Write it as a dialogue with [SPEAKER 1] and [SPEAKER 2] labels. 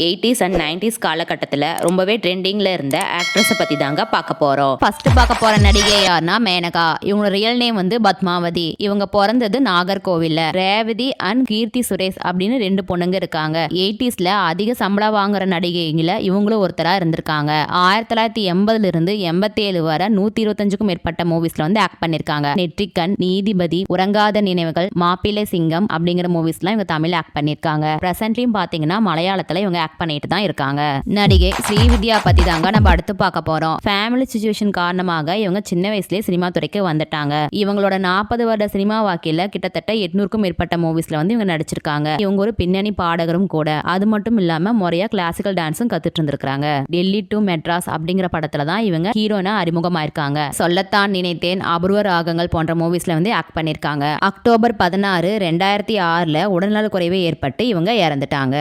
[SPEAKER 1] 80s and 90s காலகட்டத்தில் ரொம்பவே ட்ரெண்டிங்கில் இருந்த ஆக்ட்ரஸை பற்றி தாங்க பார்க்க போகிறோம். ஃபர்ஸ்ட் பார்க்க போகிற நடிகை யாருன்னா மேனகா. இவங்க ரியல் நேம் வந்து பத்மாவதி. இவங்க பிறந்தது நாகர்கோவில்ல. ரேவதி அண்ட் கீர்த்தி சுரேஷ் அப்படின்னு 2 பொண்ணுங்க இருக்காங்க. 80sல அதிக சம்பளம் வாங்குற நடிகைங்கள இவங்களும் ஒருத்தராக இருந்திருக்காங்க. 1980 இருந்து 87 வரை 125க்கும் மேற்பட்ட மூவிஸ்ல வந்து ஆக்ட் பண்ணிருக்காங்க. நெற்றிக்கண், நீதிபதி, உறங்காத நினைவுகள், மாப்பிள்ளை சிங்கம் அப்படிங்கிற மூவிஸ்லாம் இவங்க தமிழ் ஆக்ட் பண்ணிருக்காங்க. பிரசன்ட்லயும் பாத்தீங்கன்னா மலையாளத்துல இவங்க ஆக்ட் பண்ணிட்டு தான் இருக்காங்க. நடிகை ஸ்ரீவித்யா பத்தி தாங்க நம்ம அடுத்து பார்க்க போறோம். ஃபேமிலி சிச்சுவேஷன் காரணமாக இவங்க சின்ன வயசுலயே சினிமா துறைக்கு வந்துட்டாங்க. இவங்களோட 40 வருட சினிமா வாக்கில கிட்டத்தட்ட 800க்கும் மேற்பட்ட மூவிஸ்ல வந்து இவங்க நடிச்சிருக்காங்க. இவங்க ஒரு பின்னணி பாடகரும் கூட. அது மட்டும் இல்லாம முறையா கிளாசிக்கல் டான்ஸும் கத்துட்டு இருந்திருக்காங்க. டெல்லி டு மெட்ராஸ் அப்படிங்கிற படத்துல தான் இவங்க ஹீரோனா அறிமுகமாயிருக்காங்க. சொல்லத்தான் நினைத்தேன், அபூர்வ ராகங்கள் போன்ற மூவிஸ்ல வந்து ஆக்ட் பண்ணிருக்காங்க. அக்டோபர் 16, 2006 உடல்நல குறைவு ஏற்பட்டு இவங்க இறந்துட்டாங்க.